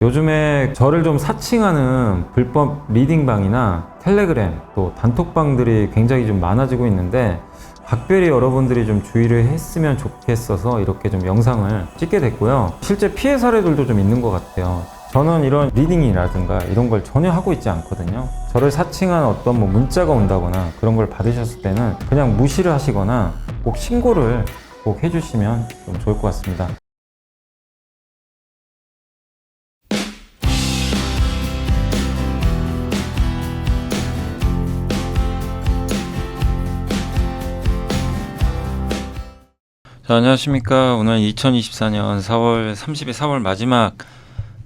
요즘에 저를 좀 사칭하는 불법 리딩방이나 텔레그램 또 단톡방들이 굉장히 좀 많아지고 있는데 각별히 여러분들이 좀 주의를 했으면 좋겠어서 이렇게 좀 영상을 찍게 됐고요. 실제 피해 사례들도 좀 있는 것 같아요. 저는 이런 리딩이라든가 이런 걸 전혀 하고 있지 않거든요. 저를 사칭한 어떤 뭐 문자가 온다거나 그런 걸 받으셨을 때는 그냥 무시를 하시거나 꼭 신고를 꼭 해주시면 좀 좋을 것 같습니다. 자, 안녕하십니까. 오늘 2024년 4월 30일 4월 마지막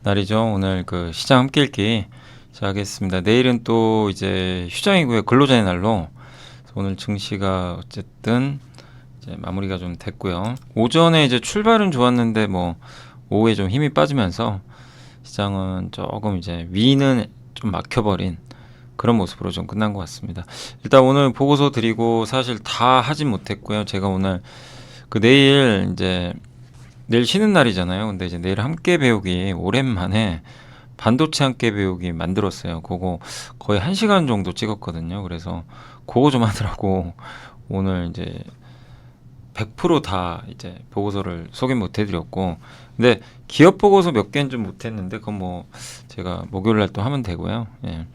날이죠. 오늘 그 시장 함께 읽기 시작하겠습니다. 내일은 또 이제 휴장이고요. 근로자의 날로 오늘 증시가 어쨌든 이제 마무리가 좀 됐고요. 오전에 이제 출발은 좋았는데 뭐 오후에 좀 힘이 빠지면서 시장은 조금 이제 위는 좀 막혀버린 그런 모습으로 좀 끝난 것 같습니다. 일단 오늘 보고서 드리고 사실 다 하진 못했고요. 제가 오늘 그 내일 쉬는 날이잖아요. 근데 이제 내일 함께 배우기 오랜만에 반도체 함께 배우기 만들었어요. 그거 거의 1시간 정도 찍었거든요. 그래서 그거 좀 하느라고 오늘 이제 100%다 이제 보고서를 소개 못 해드렸고, 근데 기업 보고서 몇 개는 좀 못했는데 그건 뭐 제가 목요일 날 또 하면 되고요. 예.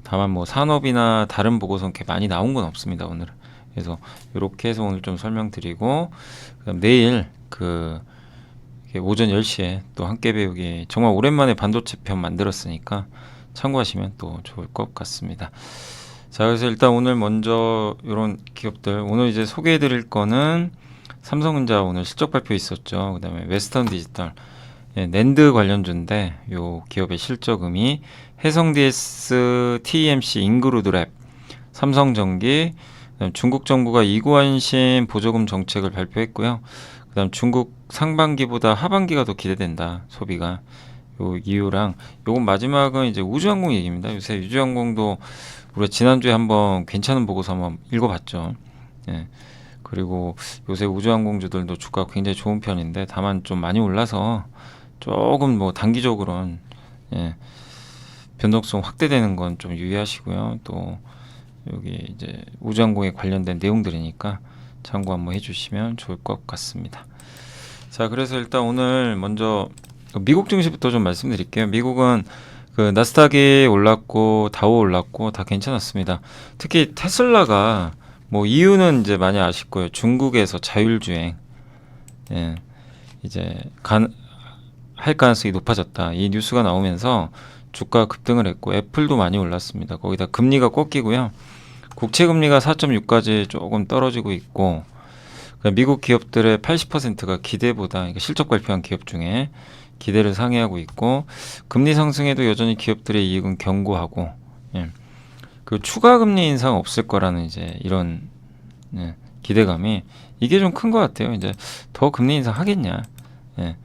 다만 뭐 산업이나 다른 보고서는 이렇게 많이 나온 건 없습니다, 오늘은. 그래서 이렇게 해서 오늘 좀 설명드리고, 그다음 내일 그 오전 10시에 또 함께 배우기 정말 오랜만에 반도체 편 만들었으니까 참고하시면 또 좋을 것 같습니다. 자, 그래서 일단 오늘 먼저 이런 기업들 오늘 이제 소개해 드릴 거는 삼성전자 오늘 실적 발표 있었죠. 그다음에 웨스턴 디지털, 예, 낸드 관련주인데 요 기업의 실적음이 해성 DS, TMC, 인그루드랩, 삼성전기, 그다음 중국 정부가 이구안심 보조금 정책을 발표했고요. 그다음 중국 상반기보다 하반기가 더 기대된다, 소비가. 요 이유랑 요건 마지막은 이제 우주항공 얘기입니다. 요새 우주항공도 우리가 지난주에 한번 괜찮은 보고서 한번 읽어봤죠. 예. 그리고 요새 우주항공주들도 주가가 굉장히 좋은 편인데 다만 좀 많이 올라서 조금 뭐 단기적으로는, 예, 변동성 확대되는 건 좀 유의하시고요. 또 여기 이제 우주항공에 관련된 내용들이니까 참고 한번 해주시면 좋을 것 같습니다. 자, 그래서 일단 오늘 먼저 미국 증시부터 좀 말씀드릴게요. 미국은 그 나스닥이 올랐고 다우 올랐고 다 괜찮았습니다. 특히 테슬라가 뭐 이유는 이제 많이 아실 거예요. 중국에서 자율주행, 예, 이제 할 가능성이 높아졌다, 이 뉴스가 나오면서 주가 급등을 했고 애플도 많이 올랐습니다. 거기다 금리가 꺾이고요. 국채 금리가 4.6까지 조금 떨어지고 있고, 미국 기업들의 80%가 기대보다, 그러니까 실적 발표한 기업 중에 기대를 상회하고 있고, 금리 상승에도 여전히 기업들의 이익은 견고하고, 예, 그 추가 금리 인상 없을 거라는 이제 이런, 예, 기대감이 이게 좀 큰 것 같아요. 이제 더 금리 인상 하겠냐. 예.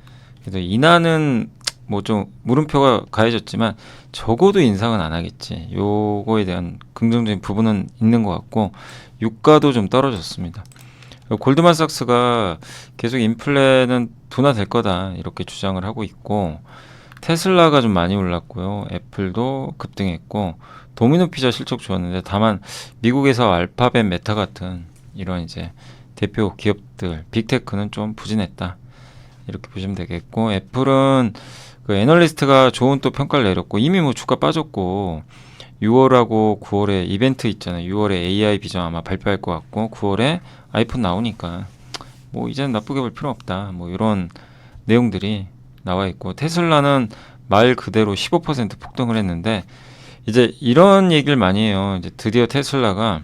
그래서 인하는 뭐 좀 물음표가 가해졌지만 적어도 인상은 안 하겠지. 요거에 대한 긍정적인 부분은 있는 것 같고, 유가도 좀 떨어졌습니다. 골드만삭스가 계속 인플레는 둔화될 거다 이렇게 주장을 하고 있고, 테슬라가 좀 많이 올랐고요. 애플도 급등했고, 도미노 피자 실적 좋았는데 다만 미국에서 알파벳, 메타 같은 이런 이제 대표 기업들 빅테크는 좀 부진했다 이렇게 보시면 되겠고, 애플은 그 애널리스트가 좋은 또 평가를 내렸고, 이미 뭐 주가 빠졌고 6월하고 9월에 이벤트 있잖아요. 6월에 AI 비전 아마 발표할 것 같고 9월에 아이폰 나오니까 뭐 이제는 나쁘게 볼 필요 없다, 뭐 이런 내용들이 나와 있고, 테슬라는 말 그대로 15% 폭등을 했는데 이제 이런 얘기를 많이 해요. 이제 드디어 테슬라가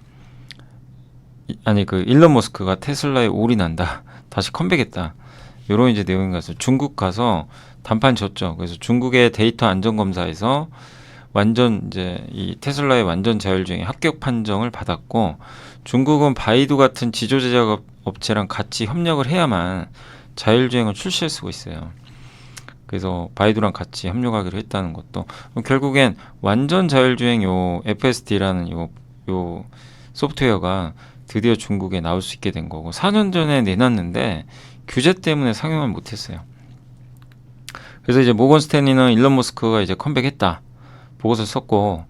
그 일론 머스크가 테슬라에 올인한다, 다시 컴백했다, 요런 이제 내용이 가서 중국 가서 단판 졌죠. 그래서 중국의 데이터 안전 검사에서 완전 이제 이 테슬라의 완전 자율주행에 합격 판정을 받았고, 중국은 바이두 같은 지조 제작 업체랑 같이 협력을 해야만 자율주행을 출시할 수가 있어요. 그래서 바이두랑 같이 협력하기로 했다는 것도, 결국엔 완전 자율주행 요 FSD라는 요 소프트웨어가 드디어 중국에 나올 수 있게 된 거고, 4년 전에 내놨는데 규제 때문에 상용을 못했어요. 그래서 이제 모건 스탠리는 일론 머스크가 이제 컴백했다 보고서 썼고,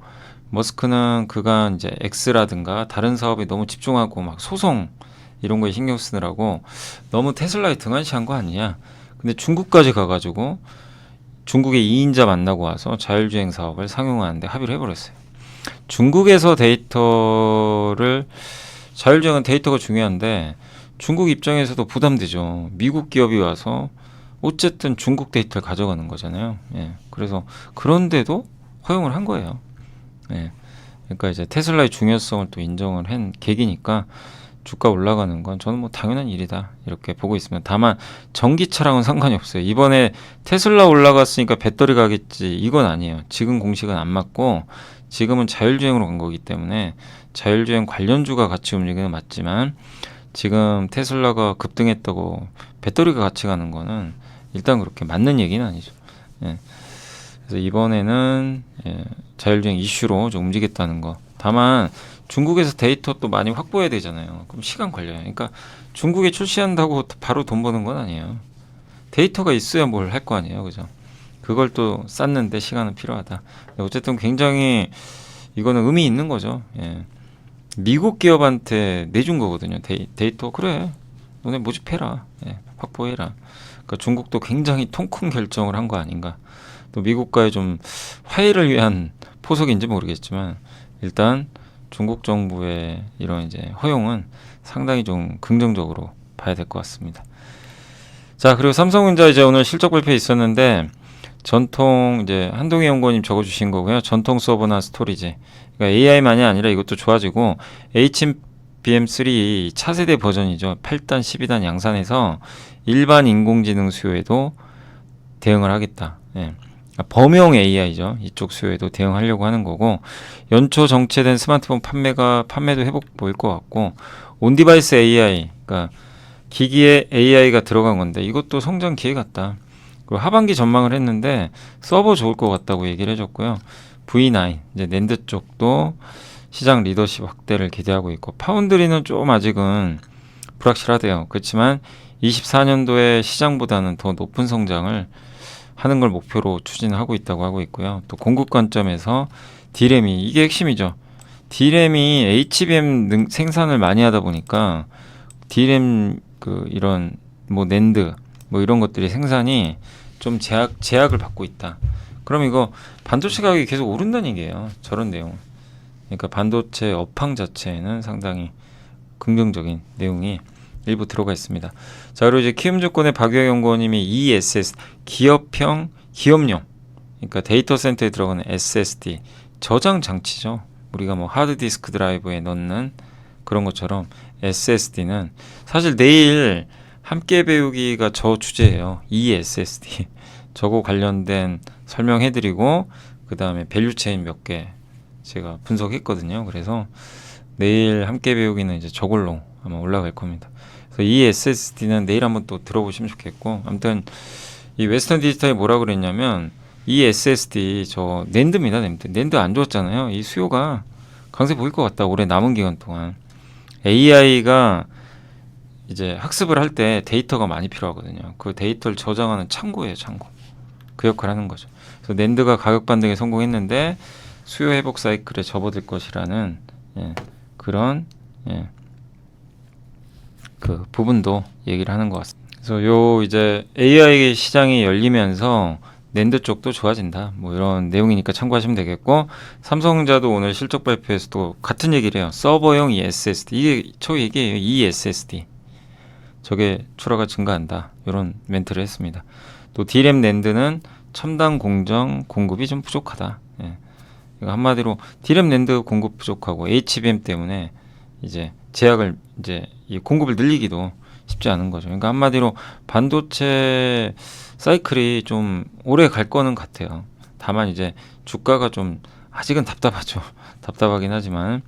머스크는 그간 이제 X라든가 다른 사업에 너무 집중하고 막 소송 이런 거에 신경 쓰느라고 너무 테슬라에 등한시한 거 아니냐. 근데 중국까지 가가지고 중국의 2인자 만나고 와서 자율주행 사업을 상용화하는데 합의를 해버렸어요. 중국에서 자율주행은 데이터가 중요한데 중국 입장에서도 부담되죠. 미국 기업이 와서 어쨌든 중국 데이터를 가져가는 거잖아요. 예. 그래서 그런데도 허용을 한 거예요. 예. 그러니까 이제 테슬라의 중요성을 또 인정을 한 계기니까 주가 올라가는 건 저는 뭐 당연한 일이다 이렇게 보고 있습니다. 다만 전기차랑은 상관이 없어요. 이번에 테슬라 올라갔으니까 배터리 가겠지 이건 아니에요. 지금 공식은 안 맞고 지금은 자율주행으로 간 거기 때문에 자율주행 관련주가 같이 움직이는 건 맞지만 지금 테슬라가 급등했다고 배터리가 같이 가는 거는 일단 그렇게 맞는 얘기는 아니죠. 예. 그래서 이번에는 자율주행 이슈로 좀 움직였다는 거. 다만 중국에서 데이터 또 많이 확보해야 되잖아요. 그럼 시간 걸려요. 그러니까 중국에 출시한다고 바로 돈 버는 건 아니에요. 데이터가 있어야 뭘 할 거 아니에요. 그죠? 그걸 또 쌓는데 시간은 필요하다. 어쨌든 굉장히 이거는 의미 있는 거죠. 예. 미국 기업한테 내준 거거든요. 데이터 그래. 너네 모집해라. 예. 확보해라. 그러니까 중국도 굉장히 통 큰 결정을 한 거 아닌가. 또 미국과의 좀 화해를 위한 포석인지 모르겠지만 일단 중국 정부의 이런 이제 허용은 상당히 좀 긍정적으로 봐야 될 것 같습니다. 자, 그리고 삼성전자 이제 오늘 실적 발표 있었는데 전통 이제 한동희 연구원님 적어주신 거고요. 전통 서버나 스토리지. 그러니까 AI만이 아니라 이것도 좋아지고 HBM3 차세대 버전이죠. 8단, 12단 양산해서 일반 인공지능 수요에도 대응을 하겠다. 예. 범용 AI죠. 이쪽 수요에도 대응하려고 하는 거고 연초 정체된 스마트폰 판매도 회복 보일 것 같고 온디바이스 AI, 그러니까 기기에 AI가 들어간 건데 이것도 성장 기회 같다. 그리고 하반기 전망을 했는데 서버 좋을 것 같다고 얘기를 해줬고요. V9 이제 낸드 쪽도 시장 리더십 확대를 기대하고 있고 파운드리는 좀 아직은 불확실하대요. 그렇지만 24년도에 시장보다는 더 높은 성장을 하는 걸 목표로 추진하고 있다고 하고 있고요. 또 공급 관점에서 D램이 이게 핵심이죠. D램이 HBM 생산을 많이 하다 보니까 D램 이런 뭐 낸드 뭐 이런 것들이 생산이 좀 제약을 받고 있다. 그럼 이거 반도체 가격이 계속 오른다는 얘기예요. 저런 내용. 그러니까 반도체 업황 자체에는 상당히 긍정적인 내용이 일부 들어가 있습니다. 자, 그리고 이제 키움증권의 박유영 연구원님이 ESS 기업용, 그러니까 데이터 센터에 들어가는 SSD 저장 장치죠. 우리가 뭐 하드디스크 드라이브에 넣는 그런 것처럼 SSD는 사실 내일 함께 배우기가 저 주제예요. ESSD 저거 관련된 설명해드리고 그 다음에 밸류체인 몇 개 제가 분석했거든요. 그래서 내일 함께 배우기는 이제 저걸로 아마 올라갈 겁니다. 그래서 이 SSD는 내일 한번 또 들어보시면 좋겠고, 아무튼 이 웨스턴 디지털이 뭐라 그랬냐면 이 SSD 저 낸드입니다. 낸드 안 좋았잖아요. 이 수요가 강세 보일 것 같다. 올해 남은 기간 동안 AI가 이제 학습을 할 때 데이터가 많이 필요하거든요. 그 데이터를 저장하는 창고예요, 창고. 그 역할을 하는 거죠. 그래서 낸드가 가격 반등에 성공했는데 수요 회복 사이클에 접어들 것이라는 그런 그 부분도 얘기를 하는 것 같습니다. 그래서 요 이제 AI 시장이 열리면서 낸드 쪽도 좋아진다. 뭐 이런 내용이니까 참고하시면 되겠고, 삼성전자도 오늘 실적 발표에서 또 같은 얘기를 해요. 서버용 ESSD. 이게 저 얘기예요. ESSD. 저게 출하가 증가한다. 이런 멘트를 했습니다. 또 D램 낸드는 첨단 공정 공급이 좀 부족하다. 한마디로 D램 낸드 공급 부족하고 HBM 때문에 이제 제약을 이제 이 공급을 늘리기도 쉽지 않은 거죠. 그러니까 한마디로 반도체 사이클이 좀 오래 갈 거는 같아요. 다만 이제 주가가 좀 아직은 답답하죠. 답답하긴 하지만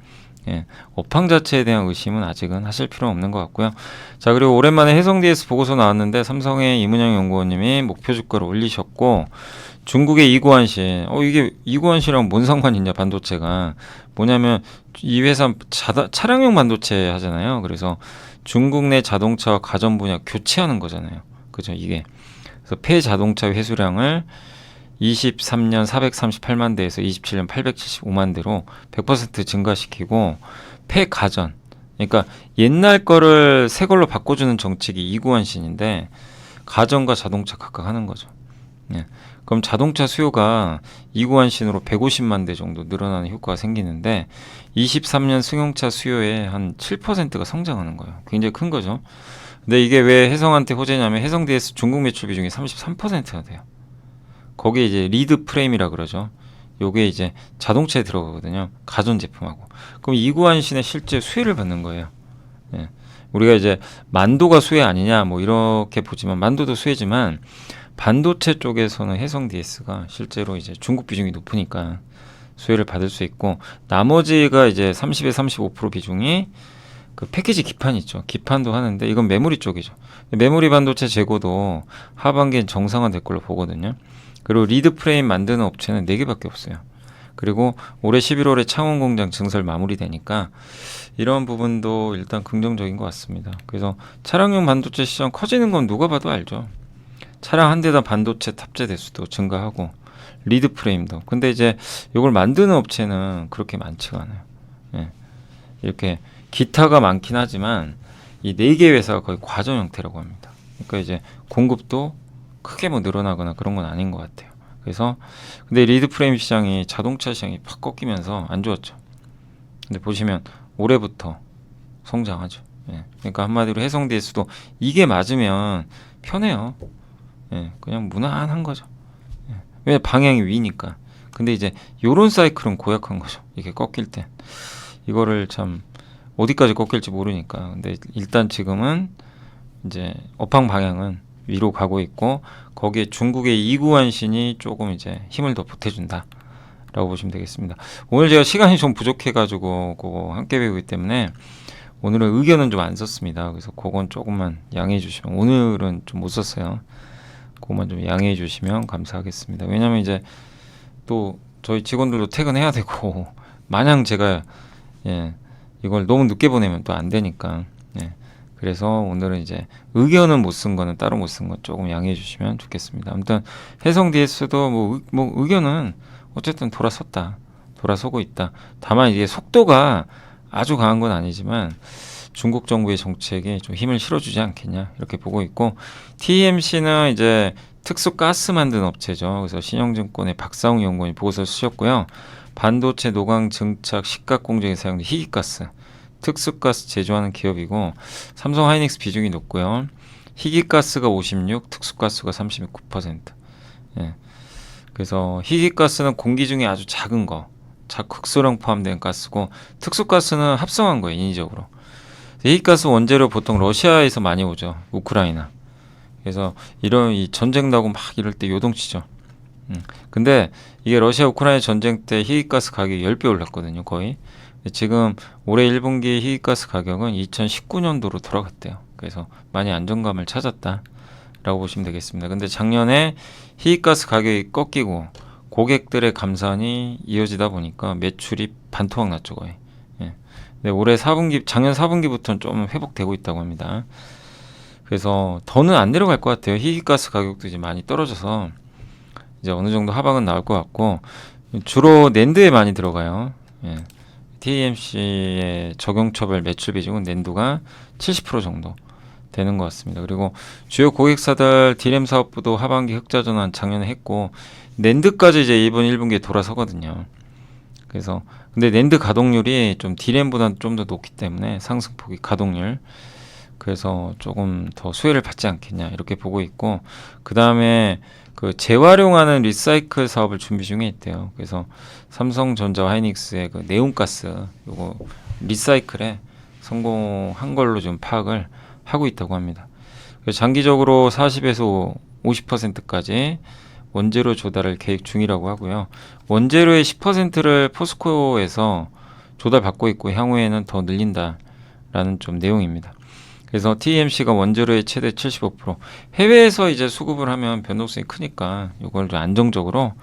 업황 자체에 대한 의심은 아직은 하실 필요는 없는 것 같고요. 자, 그리고 오랜만에 해성 DS 보고서 나왔는데 삼성의 이문영 연구원님이 목표 주가를 올리셨고, 중국의 이구환시, 이게 이구환시랑 뭔 상관이 있냐, 반도체가. 뭐냐면 이 회사 차량용 반도체 하잖아요. 그래서 중국 내 자동차와 가전 분야 교체하는 거잖아요. 그죠, 이게. 그래서 폐자동차 회수량을 23년 438만 대에서 27년 875만 대로 100% 증가시키고 폐가전, 그러니까 옛날 거를 새 걸로 바꿔주는 정책이 이구환신인데 가전과 자동차 각각 하는 거죠. 예. 그럼 자동차 수요가 이구환신으로 150만 대 정도 늘어나는 효과가 생기는데 23년 승용차 수요의 한 7%가 성장하는 거예요. 굉장히 큰 거죠. 근데 이게 왜 혜성한테 호재냐면 혜성 DS 중국 매출 비중이 33%가 돼요. 거기에 이제 리드 프레임이라 그러죠. 요게 이제 자동차에 들어가거든요. 가전 제품하고. 그럼 이구환신의 실제 수혜를 받는 거예요. 예. 우리가 이제 만도가 수혜 아니냐 뭐 이렇게 보지만 만도도 수혜지만 반도체 쪽에서는 혜성 DS가 실제로 이제 중국 비중이 높으니까 수혜를 받을 수 있고 나머지가 이제 30에 35% 비중이 그 패키지 기판 있죠. 기판도 하는데 이건 메모리 쪽이죠. 메모리 반도체 재고도 하반기엔 정상화될 걸로 보거든요. 그리고 리드 프레임 만드는 업체는 4개밖에 없어요. 그리고 올해 11월에 창원 공장 증설 마무리되니까 이런 부분도 일단 긍정적인 것 같습니다. 그래서 차량용 반도체 시장 커지는 건 누가 봐도 알죠. 차량 한 대당 반도체 탑재 대수도 증가하고 리드 프레임도. 근데 이제 이걸 만드는 업체는 그렇게 많지가 않아요. 예. 이렇게 기타가 많긴 하지만 이 4개 회사가 거의 과전 형태라고 합니다. 그러니까 이제 공급도 크게 뭐 늘어나거나 그런 건 아닌 것 같아요. 그래서 근데 리드 프레임 시장이 자동차 시장이 팍 꺾이면서 안 좋았죠. 근데 보시면 올해부터 성장하죠. 예. 그러니까 한마디로 혜성 DS도 이게 맞으면 편해요. 예. 그냥 무난한 거죠. 예. 왜 방향이 위니까. 근데 이제 요런 사이클은 고약한 거죠. 이게 꺾일 때 이거를 참 어디까지 꺾일지 모르니까. 근데 일단 지금은 이제 업황 방향은 위로 가고 있고 거기에 중국의 이구환신이 조금 이제 힘을 더 보태준다 라고 보시면 되겠습니다. 오늘 제가 시간이 좀 부족해 가지고 그거 함께 배우기 때문에 오늘은 의견은 좀 안 썼습니다. 그래서 그건 조금만 양해해 주시면, 오늘은 좀 못 썼어요. 그것만 좀 양해해 주시면 감사하겠습니다. 왜냐면 이제 또 저희 직원들도 퇴근해야 되고 마냥 제가 이걸 너무 늦게 보내면 또 안 되니까. 그래서 오늘은 이제 의견은 못 쓴 거는 따로 못 쓴 건 조금 양해해 주시면 좋겠습니다. 아무튼 혜성 DS도 뭐 의견은 어쨌든 돌아서고 있다. 다만 이게 속도가 아주 강한 건 아니지만 중국 정부의 정책에 좀 힘을 실어주지 않겠냐 이렇게 보고 있고, TMC는 이제 특수 가스 만드는 업체죠. 그래서 신영증권의 박사웅 연구원이 보고서를 쓰셨고요. 반도체 노광 증착 식각 공정에 사용된 희귀가스, 특수가스 제조하는 기업이고 삼성 하이닉스 비중이 높고요. 희귀가스가 56, 특수가스가 39%. 그래서 희귀가스는 공기 중에 아주 작은 거, 흑소량 포함된 가스고 특수가스는 합성한 거예요, 인위적으로. 희귀가스 원재료 보통 러시아에서 많이 오죠. 우크라이나. 그래서 이런 이 전쟁 나고 막 이럴 때 요동치죠. 근데 이게 러시아 우크라이나 전쟁 때 희귀가스 가격이 10배 올랐거든요, 거의. 지금 올해 1분기 희귀가스 가격은 2019년도로 돌아갔대요. 그래서 많이 안정감을 찾았다라고 보시면 되겠습니다. 근데 작년에 희귀가스 가격이 꺾이고 고객들의 감산이 이어지다 보니까 매출이 반토막 났죠, 거의. 근데 올해 4분기, 작년 4분기부터는 좀 회복되고 있다고 합니다. 그래서 더는 안 내려갈 것 같아요. 희귀가스 가격도 이제 많이 떨어져서 이제 어느 정도 하방은 나올 것 같고, 주로 낸드에 많이 들어가요. TMC의 적용처벌 매출 비중은 낸드가 70% 정도 되는 것 같습니다. 그리고 주요 고객사들 D램 사업부도 하반기 흑자 전환 작년에 했고 낸드까지 이제 이번 1분기에 돌아서거든요. 그래서 근데 낸드 가동률이 좀 D램보다는 좀 더 높기 때문에 상승폭이 가동률, 그래서 조금 더 수혜를 받지 않겠냐 이렇게 보고 있고, 그 다음에 그 재활용하는 리사이클 사업을 준비 중에 있대요. 그래서 삼성전자 하이닉스의 그 네온가스 요거 리사이클에 성공한 걸로 좀 파악을 하고 있다고 합니다. 그래서 장기적으로 40에서 50%까지 원재료 조달을 계획 중이라고 하고요. 원재료의 10%를 포스코에서 조달받고 있고 향후에는 더 늘린다라는 좀 내용입니다. 그래서 TMC가 원재료의 최대 75%, 해외에서 이제 수급을 하면 변동성이 크니까 이걸 좀 안정적으로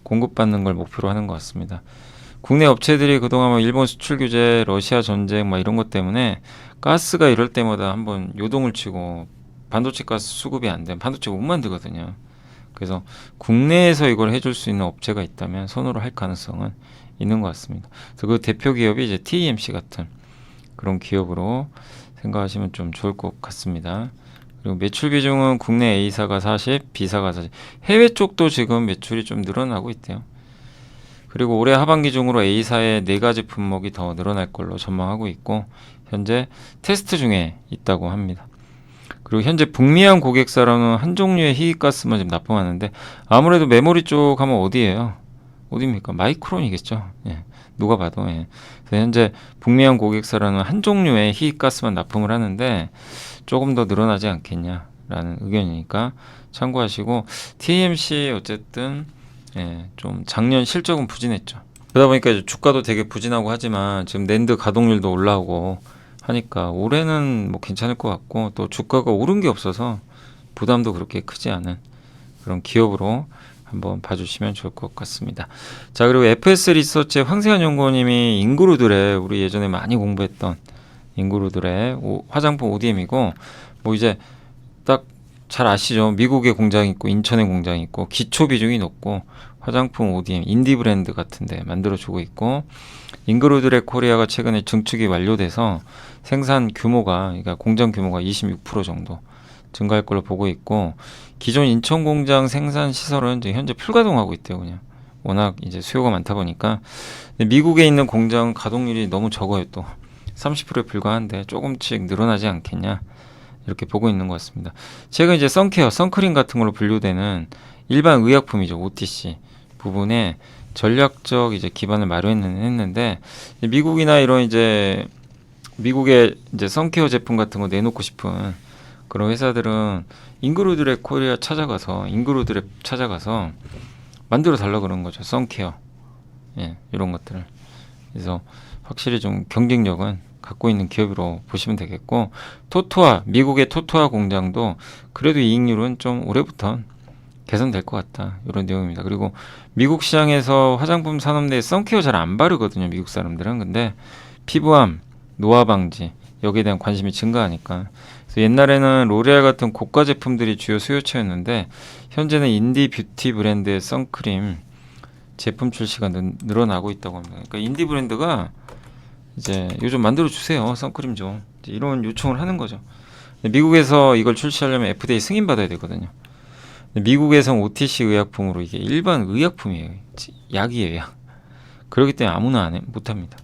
공급받는 걸 목표로 하는 것 같습니다. 국내 업체들이 그동안 뭐 일본 수출 규제, 러시아 전쟁 막 이런 것 때문에 가스가 이럴 때마다 한번 요동을 치고 반도체 가스 수급이 안 되면 반도체 못 만들거든요. 그래서 국내에서 이걸 해줄 수 있는 업체가 있다면 선호를 할 가능성은 있는 것 같습니다. 그래서 그 대표 기업이 이제 TEMC 같은 그런 기업으로 생각하시면 좀 좋을 것 같습니다. 그리고 매출 비중은 국내 A사가 40, B사가 40. 해외 쪽도 지금 매출이 좀 늘어나고 있대요. 그리고 올해 하반기 중으로 A사의 4가지 품목이 더 늘어날 걸로 전망하고 있고 현재 테스트 중에 있다고 합니다. 그리고 현재 북미한 고객사로는 한 종류의 희귀가스만 지금 납품하는데 아무래도 메모리 쪽 하면 어디예요? 어디입니까? 마이크론이겠죠. 예, 누가 봐도. 예. 그래서 현재 북미한 고객사로는 한 종류의 희귀가스만 납품을 하는데 조금 더 늘어나지 않겠냐라는 의견이니까 참고하시고 TMC 어쨌든 예, 좀 작년 실적은 부진했죠. 그러다 보니까 이제 주가도 되게 부진하고 하지만 지금 낸드 가동률도 올라오고 하니까 올해는 뭐 괜찮을 것 같고 또 주가가 오른 게 없어서 부담도 그렇게 크지 않은 그런 기업으로 한번 봐주시면 좋을 것 같습니다. 자, 그리고 FS 리서치의 황세현 연구원님이 인그루들의 우리 예전에 많이 공부했던 인그루들의 화장품 ODM이고 뭐 이제 딱 잘 아시죠? 미국에 공장이 있고 인천에 공장이 있고 기초 비중이 높고 화장품 ODM 인디 브랜드 같은데 만들어주고 있고 인그루드레 코리아가 최근에 증축이 완료돼서 생산 규모가 그러니까 공장 규모가 26% 정도 증가할 걸로 보고 있고 기존 인천 공장 생산 시설은 이제 현재 풀가동하고 있대요. 그냥 워낙 이제 수요가 많다 보니까 미국에 있는 공장 가동률이 너무 적어요. 또 30%에 불과한데 조금씩 늘어나지 않겠냐 이렇게 보고 있는 것 같습니다. 최근 이제 선케어, 선크림 같은 걸로 분류되는 일반 의약품이죠. OTC 부분에 전략적 이제 기반을 마련했는데 미국이나 이런 이제 미국의 이제 선케어 제품 같은 거 내놓고 싶은 그런 회사들은 인그루드랩 코리아 찾아가서 인그루드랩 찾아가서 만들어 달라 그런 거죠. 선케어 예, 이런 것들을. 그래서 확실히 좀 경쟁력은 갖고 있는 기업으로 보시면 되겠고 토토아 미국의 토토아 공장도 그래도 이익률은 좀 올해부터 개선될 것 같다 이런 내용입니다. 그리고 미국 시장에서 화장품 산업 내에 선케어 잘 안 바르거든요. 미국 사람들은. 근데 피부암, 노화 방지 여기에 대한 관심이 증가하니까 그래서 옛날에는 로레알 같은 고가 제품들이 주요 수요처였는데 현재는 인디 뷰티 브랜드의 선크림 제품 출시가 늘어나고 있다고 합니다. 그러니까 인디 브랜드가 이제 요즘 만들어 주세요 선크림 좀 이런 요청을 하는 거죠. 미국에서 이걸 출시하려면 FDA 승인 받아야 되거든요. 미국에선 OTC 의약품으로 이게 일반 의약품이에요. 약이에요, 약. 그렇기 때문에 아무나 못합니다.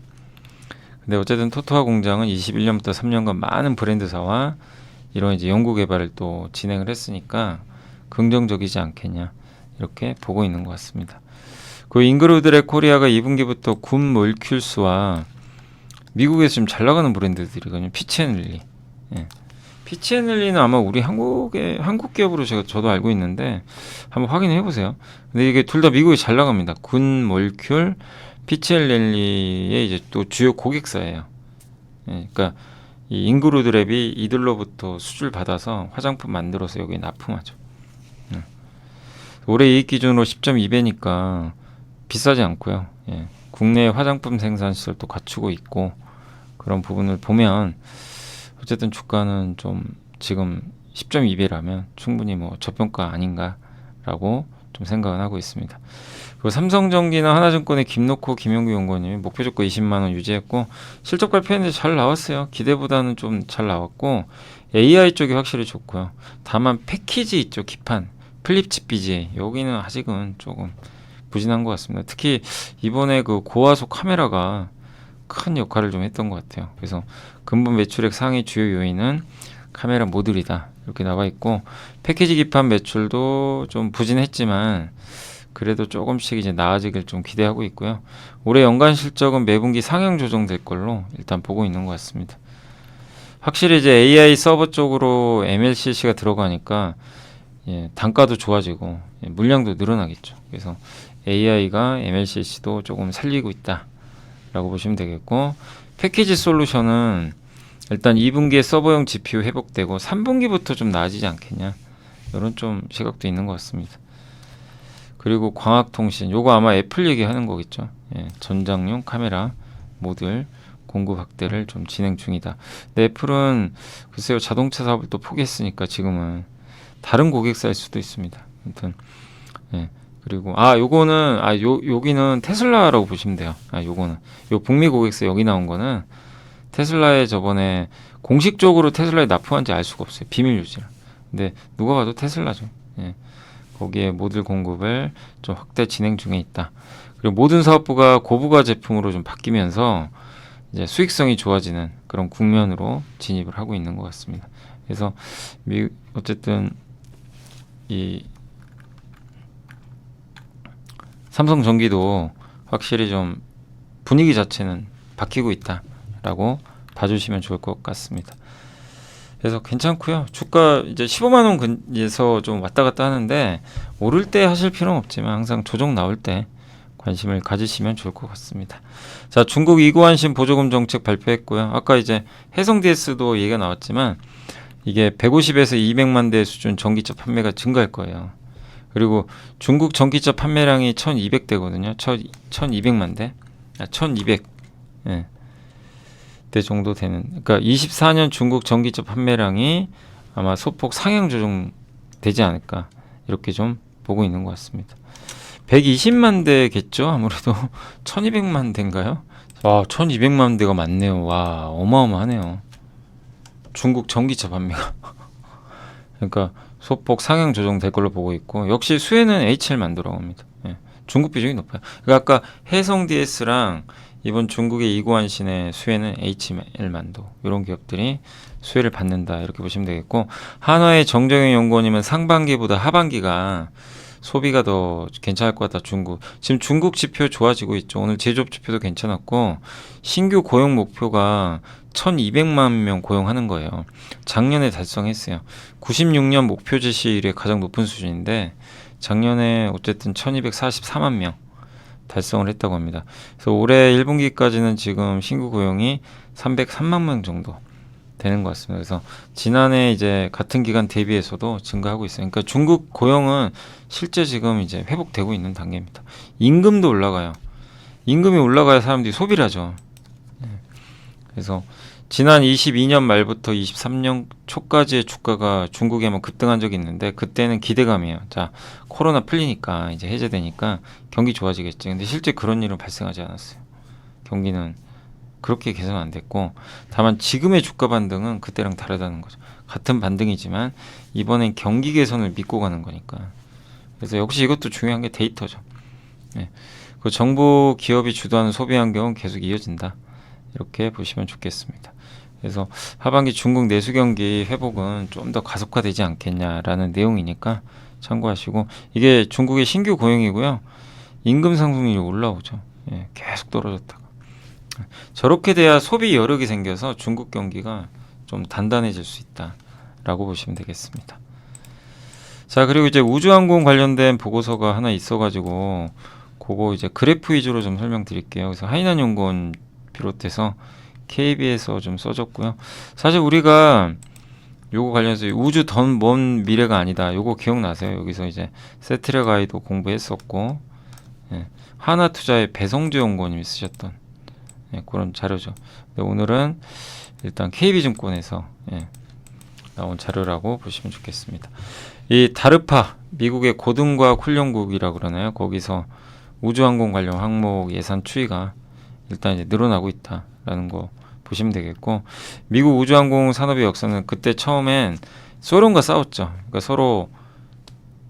근데 어쨌든 토토화 공장은 21년부터 3년간 많은 브랜드사와 이런 이제 연구 개발을 또 진행을 했으니까 긍정적이지 않겠냐 이렇게 보고 있는 것 같습니다. 그 인그루드레 코리아가 2분기부터 군 몰큘스와 미국에서 좀 잘 나가는 브랜드들이거든요. 피치앤릴리. 예. 피치앤릴리는 아마 우리 한국 기업으로 저도 알고 있는데 한번 확인해 보세요. 근데 이게 둘 다 미국에 잘 나갑니다. 군 몰큘, 피치앤릴리의 이제 또 주요 고객사예요. 예. 그러니까 이 인그루드랩이 이들로부터 수주를 받아서 화장품 만들어서 여기에 납품하죠. 예. 올해 이익 기준으로 10.2배니까 비싸지 않고요. 예. 국내 화장품 생산 시설도 갖추고 있고 그런 부분을 보면 어쨌든 주가는 좀 지금 10.2배라면 충분히 뭐 저평가 아닌가라고 좀 생각은 하고 있습니다. 그리고 삼성전기나 하나증권의 김놓고 김영규 연구원님이 목표 주가 20만 원 유지했고 실적 발표했는데 잘 나왔어요. 기대보다는 좀 잘 나왔고 AI 쪽이 확실히 좋고요. 다만 패키지 있죠. 기판 플립칩 BGA 여기는 아직은 조금 부진한 것 같습니다. 특히 이번에 그 고화소 카메라가 큰 역할을 좀 했던 것 같아요. 그래서 근본 매출액 상위 주요 요인은 카메라 모듈이다 이렇게 나와 있고 패키지 기판 매출도 좀 부진했지만 그래도 조금씩 이제 나아지길 좀 기대하고 있고요. 올해 연간 실적은 매분기 상향 조정될 걸로 일단 보고 있는 것 같습니다. 확실히 이제 AI 서버 쪽으로 MLCC가 들어가니까 예, 단가도 좋아지고 예, 물량도 늘어나겠죠. 그래서 AI가 MLCC도 조금 살리고 있다라고 보시면 되겠고 패키지 솔루션은 일단 2분기에 서버용 GPU 회복되고 3분기부터 좀 나아지지 않겠냐 이런 좀 시각도 있는 것 같습니다. 그리고 광학통신 요거 아마 애플 얘기하는 거겠죠. 예, 전장용 카메라 모듈 공급 확대를 좀 진행 중이다. 근데 애플은 글쎄요, 자동차 사업을 또 포기했으니까 지금은 다른 고객사일 수도 있습니다. 아무튼 예. 그리고 요거는 여기는 테슬라라고 보시면 돼요. 요거는 요 북미 고객사 여기 나온 거는 테슬라에 저번에 공식적으로 테슬라에 납품한지 알 수가 없어요. 비밀 유지라. 근데 누가 봐도 테슬라죠. 예. 거기에 모듈 공급을 좀 확대 진행 중에 있다. 그리고 모든 사업부가 고부가 제품으로 좀 바뀌면서 이제 수익성이 좋아지는 그런 국면으로 진입을 하고 있는 것 같습니다. 그래서 어쨌든 이 삼성전기도 확실히 좀 분위기 자체는 바뀌고 있다라고 봐주시면 좋을 것 같습니다. 그래서 괜찮고요. 주가 이제 15만 원 근에서 좀 왔다 갔다 하는데 오를 때 하실 필요는 없지만 항상 조정 나올 때 관심을 가지시면 좋을 것 같습니다. 자, 중국 이구환신 보조금 정책 발표했고요. 아까 이제 해성 DS도 얘기가 나왔지만 이게 150에서 200만 대 수준 전기차 판매가 증가할 거예요. 그리고 중국 전기차 판매량이 1200대거든요. 1200만 대. 1200. 예. 대 정도 되는. 그러니까 24년 중국 전기차 판매량이 아마 소폭 상향 조정 되지 않을까. 이렇게 좀 보고 있는 것 같습니다. 120만 대겠죠? 아무래도 1200만 대인가요? 1200만 대가 많네요. 와, 어마어마하네요. 중국 전기차 판매가. 그러니까 소폭 상향 조정될 걸로 보고 있고 역시 수혜는 HL만도라고 합니다. 예, 중국 비중이 높아요. 그러니까 아까 해성 DS랑 이번 중국의 이구환신의 수혜는 HL만도 이런 기업들이 수혜를 받는다 이렇게 보시면 되겠고 한화의 정정영 연구원님은 상반기보다 하반기가 소비가 더 괜찮을 것 같다. 지금 중국 지표 좋아지고 있죠. 오늘 제조업 지표도 괜찮았고 신규 고용 목표가 1200만 명 고용하는 거예요. 작년에 달성했어요. 96년 목표 제시 이래 가장 높은 수준인데 작년에 어쨌든 1244만 명 달성을 했다고 합니다. 그래서 올해 1분기까지는 지금 신규 고용이 303만 명 정도 되는 것 같습니다. 그래서 지난해 이제 같은 기간 대비해서도 증가하고 있어요. 그러니까 중국 고용은 실제 지금 이제 회복되고 있는 단계입니다. 임금도 올라가요. 임금이 올라가야 사람들이 소비를 하죠. 그래서 지난 22년 말부터 23년 초까지의 주가가 중국에만 급등한 적이 있는데 그때는 기대감이에요. 자, 코로나 풀리니까 이제 해제되니까 경기 좋아지겠지. 근데 실제 그런 일은 발생하지 않았어요. 경기는 그렇게 개선 안 됐고 다만 지금의 주가 반등은 그때랑 다르다는 거죠. 같은 반등이지만 이번엔 경기 개선을 믿고 가는 거니까. 그래서 역시 이것도 중요한 게 데이터죠. 네. 그 정부 기업이 주도하는 소비 환경은 계속 이어진다. 이렇게 보시면 좋겠습니다. 그래서 하반기 중국 내수 경기 회복은 좀 더 가속화되지 않겠냐라는 내용이니까 참고하시고 이게 중국의 신규 고용이고요. 임금 상승률이 올라오죠. 예, 계속 떨어졌다가. 저렇게 돼야 소비 여력이 생겨서 중국 경기가 좀 단단해질 수 있다라고 보시면 되겠습니다. 자, 그리고 이제 우주항공 관련된 보고서가 하나 있어가지고 그거 이제 그래프 위주로 좀 설명드릴게요. 그래서 하이난연구원 비롯해서 KB에서 좀 써줬고요. 사실 우리가 요거 관련해서 우주 더 먼 미래가 아니다. 요거 기억나세요? 여기서 이제 세트레 가이도 공부했었고 예, 하나투자의 배성주 연구원님이 쓰셨던 예, 그런 자료죠. 오늘은 일단 KB증권에서 예, 나온 자료라고 보시면 좋겠습니다. 이 다르파 미국의 고등과학 훈련국이라고 그러나요? 거기서 우주항공 관련 항목 예산 추이가 일단 이제 늘어나고 있다라는 거 보시면 되겠고 미국 우주항공 산업의 역사는 그때 처음엔 소련과 싸웠죠. 그러니까 서로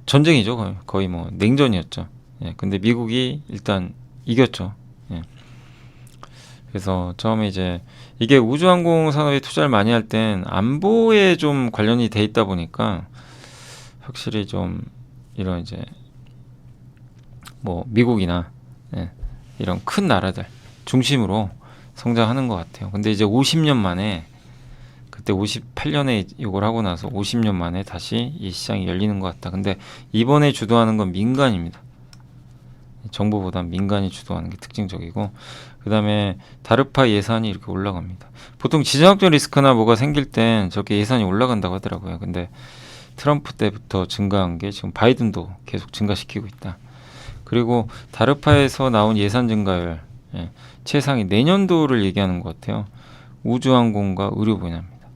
전쟁이죠. 거의 뭐 냉전이었죠. 예, 근데 미국이 일단 이겼죠. 예. 그래서 처음에 이제 이게 우주항공 산업에 투자를 많이 할 땐 안보에 좀 관련이 돼 있다 보니까 확실히 좀 이런 이제 뭐 미국이나 예, 이런 큰 나라들 중심으로 성장하는 것 같아요. 근데 이제 50년 만에 그때 58년에 이걸 하고 나서 50년 만에 다시 이 시장이 열리는 것 같다. 근데 이번에 주도하는 건 민간입니다. 정부보다 민간이 주도하는 게 특징적이고 그 다음에 다르파 예산이 이렇게 올라갑니다. 보통 지정학적 리스크나 뭐가 생길 땐 저렇게 예산이 올라간다고 하더라고요. 근데 트럼프 때부터 증가한 게 지금 바이든도 계속 증가시키고 있다. 그리고 다르파에서 나온 예산 증가율 최상위 내년도를 얘기하는 것 같아요. 우주항공과 의료 분야입니다.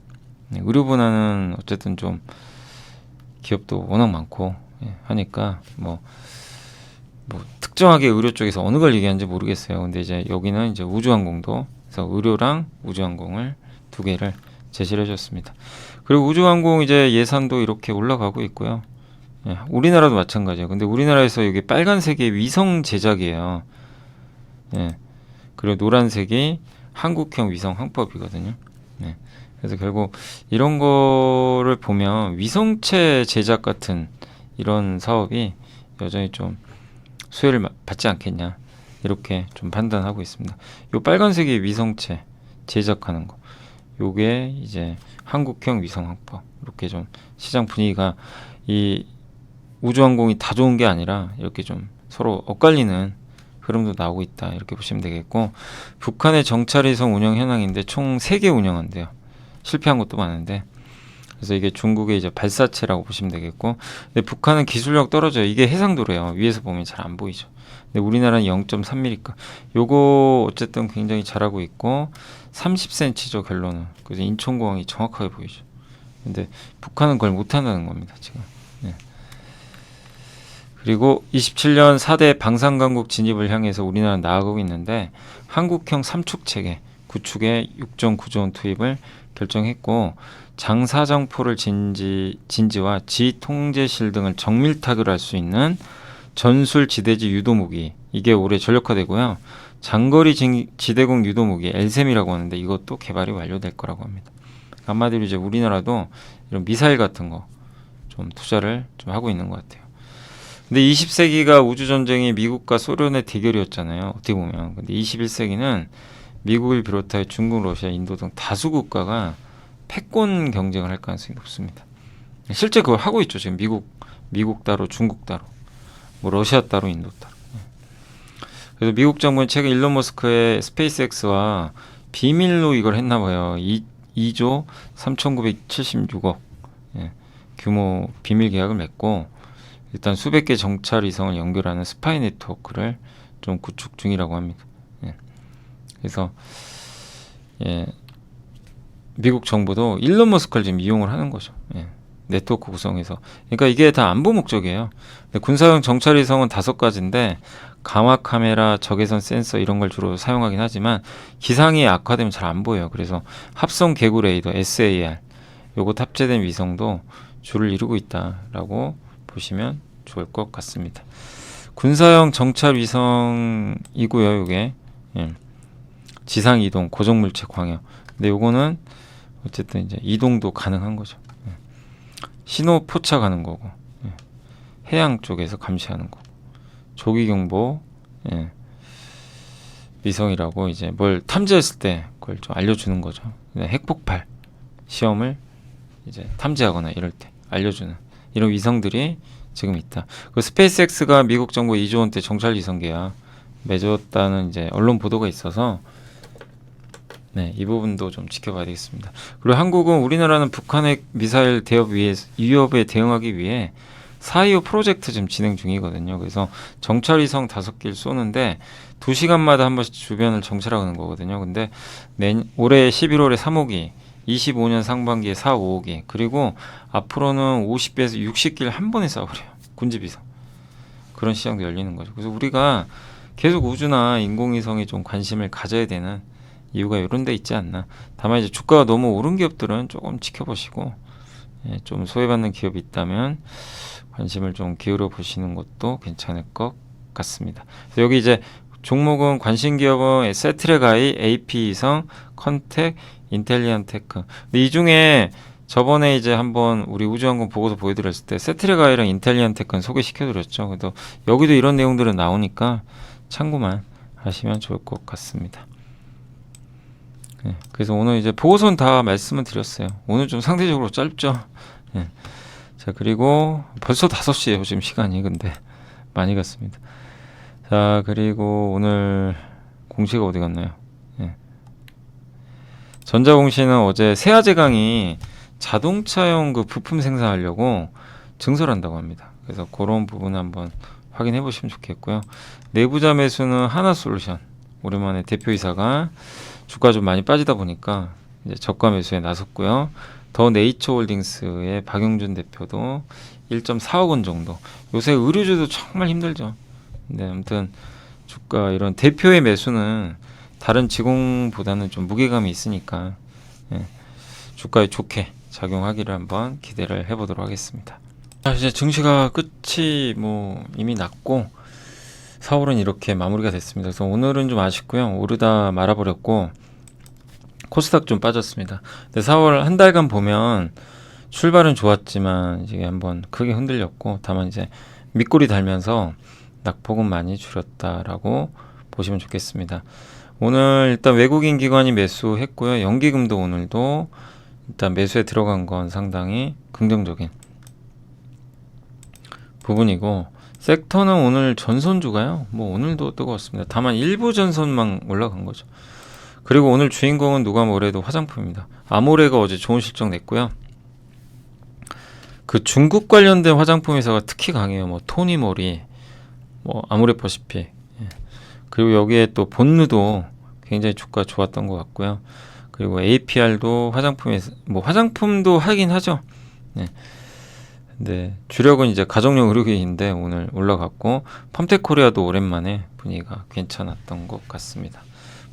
의료 분야는 어쨌든 좀 기업도 워낙 많고 하니까 뭐 특정하게 의료 쪽에서 어느 걸 얘기하는지 모르겠어요. 근데 이제 여기는 이제 우주항공도 그래서 의료랑 우주항공을 두 개를 제시를 해줬습니다. 그리고 우주항공 이제 예산도 이렇게 올라가고 있고요. 우리나라도 마찬가지예요. 근데 우리나라에서 이게 빨간색이 위성 제작이에요. 그리고 노란색이 한국형 위성 항법이거든요. 그래서 결국 이런 거를 보면 위성체 제작 같은 이런 사업이 여전히 좀 수혜를 받지 않겠냐 이렇게 좀 판단하고 있습니다. 요 빨간색이 위성체 제작하는 거, 요게 이제 한국형 위성 항법. 이렇게 좀 시장 분위기가 이 우주항공이 다 좋은 게 아니라 이렇게 좀 서로 엇갈리는 흐름도 나오고 있다 이렇게 보시면 되겠고, 북한의 정찰위성 운영 현황인데 총 3개 운영한대요. 실패한 것도 많은데, 그래서 이게 중국의 이제 발사체라고 보시면 되겠고, 근데 북한은 기술력 떨어져요. 이게 해상도래요. 위에서 보면 잘 안 보이죠. 근데 우리나라는 0.3mm급. 요거 어쨌든 굉장히 잘하고 있고 30cm죠 결론은. 그래서 인천공항이 정확하게 보이죠. 근데 북한은 그걸 못한다는 겁니다 지금. 그리고 27년 4대 방산강국 진입을 향해서 우리나라는 나아가고 있는데, 한국형 3축 체계 구축에 6.9조 원 투입을 결정했고, 장사정포를 진지와 지통제실 등을 정밀 타결할 수 있는 전술 지대지 유도무기, 이게 올해 전력화되고요. 장거리 지대공 유도무기 LSAM이라고 하는데 이것도 개발이 완료될 거라고 합니다. 한마디로 이제 우리나라도 이런 미사일 같은 거 좀 투자를 좀 하고 있는 것 같아요. 근데 20세기가 우주전쟁이 미국과 소련의 대결이었잖아요. 어떻게 보면. 근데 21세기는 미국을 비롯해 중국, 러시아, 인도 등 다수 국가가 패권 경쟁을 할 가능성이 높습니다. 실제 그걸 하고 있죠. 지금 미국 따로, 중국 따로, 뭐 러시아 따로, 인도 따로. 그래서 미국 정부는 최근 일론 머스크의 스페이스X와 비밀로 이걸 했나 봐요. 2조 3,976억 규모 비밀 계약을 맺고, 일단 수백 개 정찰 위성을 연결하는 스파이 네트워크를 좀 구축 중이라고 합니다. 그래서 미국 정부도 일론 머스크를 지금 이용을 하는 거죠. 네트워크 구성해서. 그러니까 이게 다 안보 목적이에요. 군사용 정찰 위성은 5가지인데 강화 카메라, 적외선 센서 이런 걸 주로 사용하긴 하지만 기상이 악화되면 잘 안 보여요. 그래서 합성 개구 레이더 SAR 요거 탑재된 위성도 주를 이루고 있다라고 보시면 좋을 것 같습니다. 군사용 정찰 위성이고요. 이게 지상 이동, 고정 물체 광역. 근데 요거는 어쨌든 이제 이동도 가능한 거죠. 신호 포착하는 거고, 해양 쪽에서 감시하는 거고, 조기 경보 위성이라고 이제 뭘 탐지했을 때 그걸 좀 알려주는 거죠. 핵폭발 시험을 이제 탐지하거나 이럴 때 알려주는 이런 위성들이 지금 있다. 그 스페이스X가 미국 정부 2조 원대 정찰 위성 계약 맺었다는 이제 언론 보도가 있어서 이 부분도 좀 지켜봐야 되겠습니다. 그리고 한국은 우리나라는 북한의 미사일 위협에 대응하기 위해 4.25 프로젝트 지금 진행 중이거든요. 그래서 정찰 위성 5개를 쏘는데 2시간마다 한 번씩 주변을 정찰하는 거거든요. 근데 올해 11월에 3호기, 25년 상반기에 4, 5호기, 그리고 앞으로는 50개에서 60개를 한 번에 쏴버려요. 군집위성. 그런 시장도 열리는 거죠. 그래서 우리가 계속 우주나 인공위성에 좀 관심을 가져야 되는 이유가 이런 데 있지 않나. 다만 이제 주가가 너무 오른 기업들은 조금 지켜보시고, 좀 소외받는 기업이 있다면 관심을 좀 기울여 보시는 것도 괜찮을 것 같습니다. 그래서 여기 이제 종목은 관심 기업은 세트레가이, AP위성, 컨텍, 인텔리안테크. 근데 이 중에 저번에 이제 한번 우리 우주항공 보고서 보여드렸을 때 세트레가이랑 인텔리안테크는 소개시켜드렸죠. 그래도 여기도 이런 내용들은 나오니까 참고만 하시면 좋을 것 같습니다. 그래서 오늘 이제 보고서는 다 말씀을 드렸어요. 오늘 좀 상대적으로 짧죠. 자, 그리고 벌써 5시에요 지금 시간이. 근데 많이 갔습니다. 자, 그리고 오늘 공시가 어디 갔나요? 전자공시는 어제 세아제강이 자동차용 그 부품 생산하려고 증설한다고 합니다. 그래서 그런 부분 한번 확인해 보시면 좋겠고요. 내부자 매수는 하나솔루션 오랜만에 대표이사가 주가 좀 많이 빠지다 보니까 이제 저가 매수에 나섰고요. 더 네이처홀딩스의 박용준 대표도 1.4억 원 정도. 요새 의류주도 정말 힘들죠. 네, 아무튼 주가 이런 대표의 매수는 다른 직공보다는 좀 무게감이 있으니까 주가에 좋게 작용하기를 한번 기대를 해보도록 하겠습니다. 자, 이제 증시가 끝이 뭐 이미 났고 4월은 이렇게 마무리가 됐습니다. 그래서 오늘은 좀 아쉽고요. 오르다 말아버렸고 코스닥 좀 빠졌습니다. 근데 4월 한 달간 보면 출발은 좋았지만 이제 한번 크게 흔들렸고 다만 이제 밑골이 달면서 낙폭은 많이 줄였다라고 보시면 좋겠습니다. 오늘 일단 외국인 기관이 매수했고요. 연기금도 오늘도 일단 매수에 들어간 건 상당히 긍정적인 부분이고 섹터는 오늘 전선주가요. 뭐 오늘도 뜨거웠습니다. 다만 일부 전선만 올라간 거죠. 그리고 오늘 주인공은 누가 뭐래도 화장품입니다. 아모레가 어제 좋은 실적 냈고요. 그 중국 관련된 화장품 회사가 특히 강해요. 뭐 토니모리, 뭐 아모레퍼시픽. 그리고 여기에 또 본느도 굉장히 주가 좋았던 것 같고요. 그리고 APR도 화장품에서 뭐 화장품도 하긴 하죠. 네. 근데 주력은 이제 가정용 의료기인데 오늘 올라갔고 펌텍코리아도 오랜만에 분위기가 괜찮았던 것 같습니다.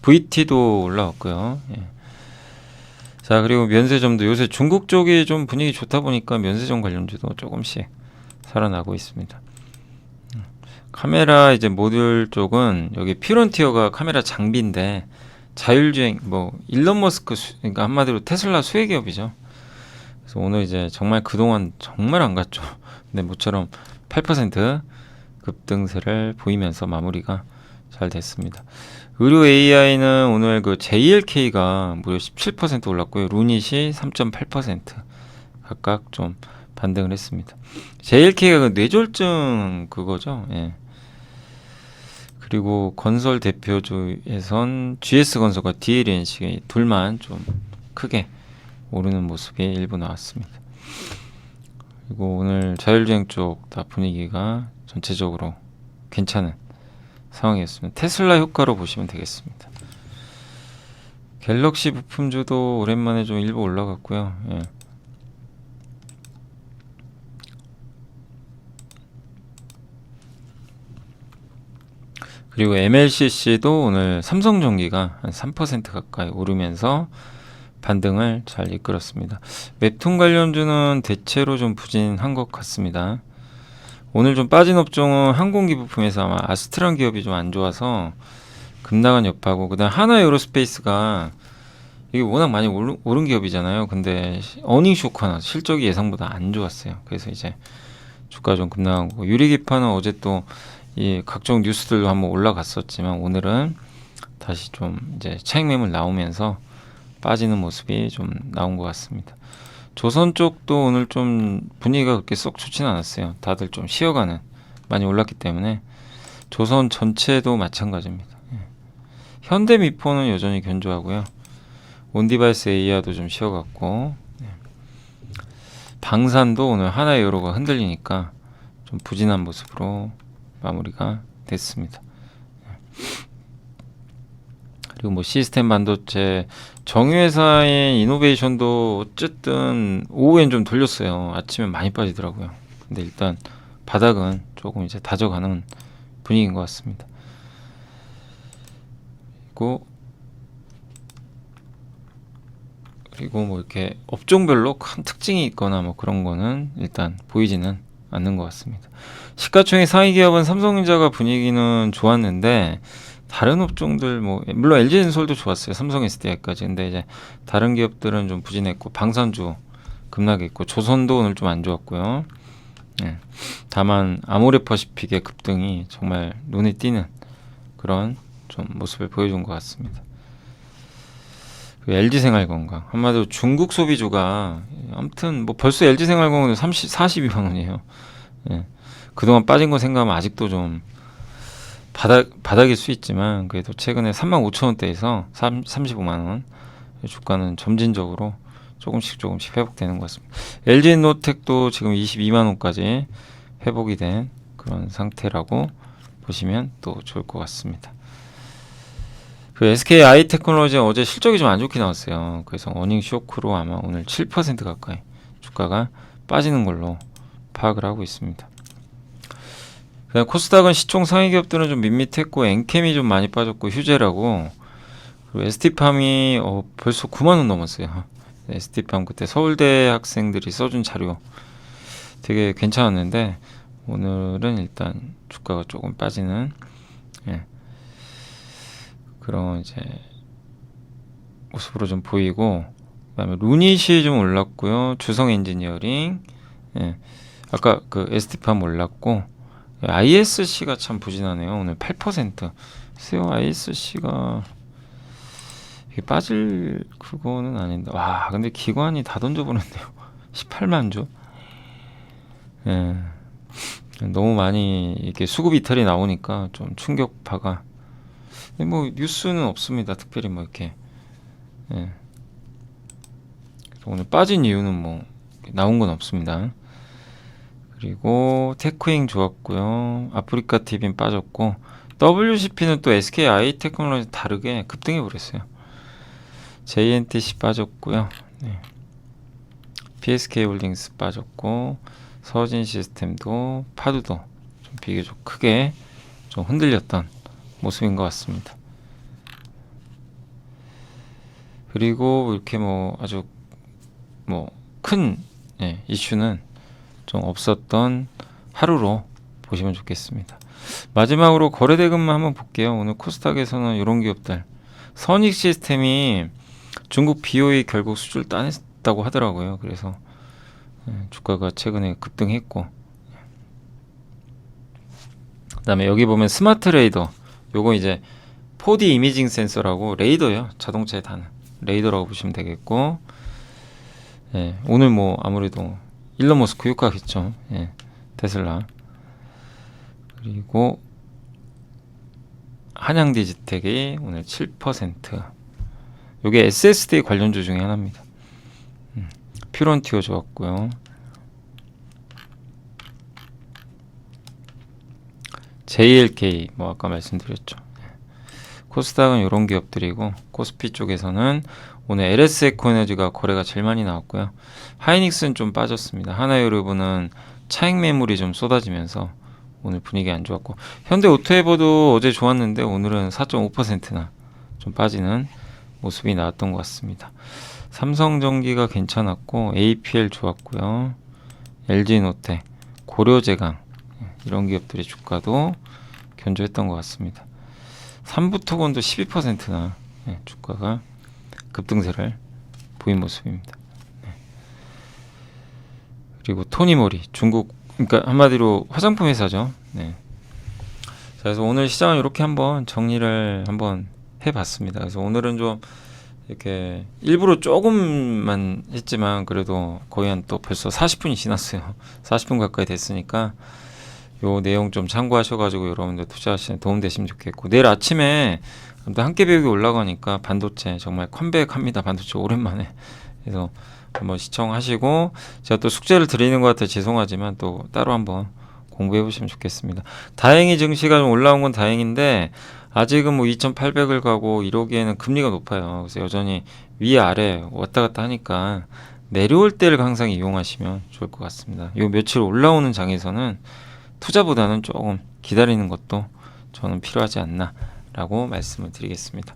VT도 올라왔고요. 예. 자, 그리고 면세점도 요새 중국 쪽이 좀 분위기 좋다 보니까 면세점 관련주도 조금씩 살아나고 있습니다. 카메라 이제 모듈 쪽은 여기 피론티어가 카메라 장비인데 자율주행 뭐 일론 머스크 그러니까 한마디로 테슬라 수혜 기업이죠. 그래서 오늘 이제 정말 그동안 정말 안 갔죠. 근데 모처럼 8% 급등세를 보이면서 마무리가 잘 됐습니다. 의료 AI는 오늘 그 JLK가 무려 17% 올랐고요. 루닛이 3.8% 각각 좀 반등을 했습니다. JLK가 그 뇌졸중 그거죠. 예. 그리고 건설 대표주에선 GS건설과 DLNC 둘만 좀 크게 오르는 모습이 일부 나왔습니다. 그리고 오늘 자율주행 쪽 다 분위기가 전체적으로 괜찮은 상황이었습니다. 테슬라 효과로 보시면 되겠습니다. 갤럭시 부품주도 오랜만에 좀 일부 올라갔고요. 예. 그리고 MLCC도 오늘 삼성전기가 한 3% 가까이 오르면서 반등을 잘 이끌었습니다. 웹툰 관련주는 대체로 좀 부진한 것 같습니다. 오늘 좀 빠진 업종은 항공기 부품에서 아마 아스트란 기업이 좀 안 좋아서 급락한 여파고, 그다음 하나에어로스페이스가 이게 워낙 많이 오른 기업이잖아요. 근데 어닝 쇼크나 실적이 예상보다 안 좋았어요. 그래서 이제 주가 좀 급락한 거고, 유리기판은 어제 또 이 각종 뉴스들도 한번 올라갔었지만 오늘은 다시 좀 이제 차익 매물 나오면서 빠지는 모습이 좀 나온 것 같습니다. 조선 쪽도 오늘 좀 분위기가 그렇게 썩 좋지는 않았어요. 다들 좀 쉬어가는, 많이 올랐기 때문에. 조선 전체도 마찬가지입니다. 현대미포는 여전히 견조하고요. 온디바이스 AI도 좀 쉬어갔고, 방산도 오늘 하나에어로가 흔들리니까 좀 부진한 모습으로 마무리가 됐습니다. 그리고 뭐 시스템 반도체 정유회사인 이노베이션도 어쨌든 오후엔 좀 돌렸어요. 아침에 많이 빠지더라고요. 근데 일단 바닥은 조금 이제 다져가는 분위기인 것 같습니다. 그리고 뭐 이렇게 업종별로 큰 특징이 있거나 뭐 그런 거는 일단 보이지는 않는 것 같습니다. 시가총액 상위 기업은 삼성전자가 분위기는 좋았는데 다른 업종들 뭐 물론 LG엔솔도 좋았어요. 삼성 SDI까지. 근데 이제 다른 기업들은 좀 부진했고, 방산주 급락했고, 조선도 오늘 좀 안 좋았고요. 예. 다만 아모레퍼시픽의 급등이 정말 눈에 띄는 그런 좀 모습을 보여준 것 같습니다. LG생활건강 한마디로 중국 소비주가 아무튼 뭐 벌써 LG생활건강도 42만 원이에요. 예. 그동안 빠진 거 생각하면 아직도 좀 바닥일 수 있지만 그래도 최근에 35,000원대에서 35만 원 주가는 점진적으로 조금씩 회복되는 것 같습니다. LG노텍도 지금 22만 원까지 회복이 된 그런 상태라고 보시면 또 좋을 것 같습니다. 그 SK 아이테크놀로지 어제 실적이 좀 안 좋게 나왔어요. 그래서 어닝 쇼크로 아마 오늘 7% 가까이 주가가 빠지는 걸로 파악을 하고 있습니다. 그냥 코스닥은 시총 상위 기업들은 좀 밋밋했고 엔캠이 좀 많이 빠졌고 휴재라고. 그리고 ST팜이 벌써 9만 원 넘었어요. ST팜 그때 서울대 학생들이 써준 자료 되게 괜찮았는데 오늘은 일단 주가가 조금 빠지는 그런 이제 모습으로 좀 보이고, 그다음에 루닛이 좀 올랐고요. 주성 엔지니어링, 아까 그 ST팜 올랐고, ISC가 참 부진하네요. 오늘 8%. 글쎄요, ISC가 빠질 그거는 아닌데, 와, 근데 기관이 다 던져버렸네요. 18만 주. 너무 많이 이렇게 수급 이탈이 나오니까 좀 충격파가. 뭐 뉴스는 없습니다. 특별히 뭐 이렇게. 오늘 빠진 이유는 뭐 나온 건 없습니다. 그리고 테크잉 좋았고요. 아프리카 TV는 빠졌고, WCP는 또 SK 아이테크놀로지 다르게 급등해 버렸어요. JNTC 빠졌고요. PSK 홀딩스 빠졌고, 서진 시스템도 파두도 좀 비교적 크게 좀 흔들렸던 모습인 것 같습니다. 그리고 이렇게 뭐 아주 뭐 큰 이슈는 좀 없었던 하루로 보시면 좋겠습니다. 마지막으로 거래 대금만 한번 볼게요. 오늘 코스닥에서는 이런 기업들, 선익 시스템이 중국 BOE 결국 수주를 따냈다고 하더라고요. 그래서 주가가 최근에 급등했고, 그 다음에 여기 보면 스마트 레이더, 요거 이제 4D 이미징 센서라고, 레이더요. 자동차에 다는 레이더라고 보시면 되겠고, 오늘 뭐 아무래도 일론 머스크 효과겠죠. 테슬라. 그리고 한양 디지텍이 오늘 7%. 요게 SSD 관련주 중에 하나입니다. 퓨런티어 좋았고요. JLK 뭐 아까 말씀드렸죠. 코스닥은 이런 기업들이고, 코스피 쪽에서는 오늘 LS 에코에너지가 거래가 제일 많이 나왔고요. 하이닉스는 좀 빠졌습니다. 하나유르브는 차익 매물이 좀 쏟아지면서 오늘 분위기 안 좋았고, 현대 오토에버도 어제 좋았는데 오늘은 4.5%나 좀 빠지는 모습이 나왔던 것 같습니다. 삼성전기가 괜찮았고, APL 좋았고요. LG노텍, 고려제강 이런 기업들의 주가도 견조했던 것 같습니다. 삼부토건도 12%나 주가가 급등세를 보인 모습입니다. 그리고 토니모리, 중국, 그러니까 한마디로 화장품 회사죠. 자, 그래서 오늘 시장은 이렇게 한번 정리를 한번 해봤습니다. 그래서 오늘은 좀 이렇게 일부러 조금만 했지만 그래도 거의 한 또 벌써 40분이 지났어요. 40분 가까이 됐으니까 요 내용 좀 참고하셔가지고 여러분들 투자하시는 도움 되시면 좋겠고, 내일 아침에 함께 배우기 올라가니까 반도체 정말 컴백합니다. 반도체 오랜만에. 그래서 한번 시청하시고, 제가 또 숙제를 드리는 것 같아 죄송하지만 또 따로 한번 공부해 보시면 좋겠습니다. 다행히 증시가 좀 올라온 건 다행인데 아직은 뭐 2,800을 가고 이러기에는 금리가 높아요. 그래서 여전히 위아래 왔다 갔다 하니까 내려올 때를 항상 이용하시면 좋을 것 같습니다. 요 며칠 올라오는 장에서는 투자보다는 조금 기다리는 것도 저는 필요하지 않나 라고 말씀을 드리겠습니다.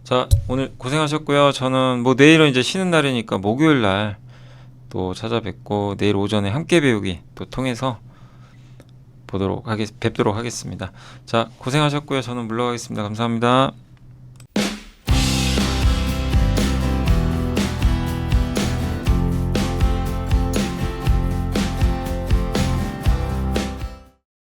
자, 오늘 고생하셨고요. 저는 뭐 내일은 이제 쉬는 날이니까 목요일 날 또 찾아뵙고, 내일 오전에 함께 배우기 또 통해서 뵙도록 하겠습니다. 자, 고생하셨고요. 저는 물러가겠습니다. 감사합니다.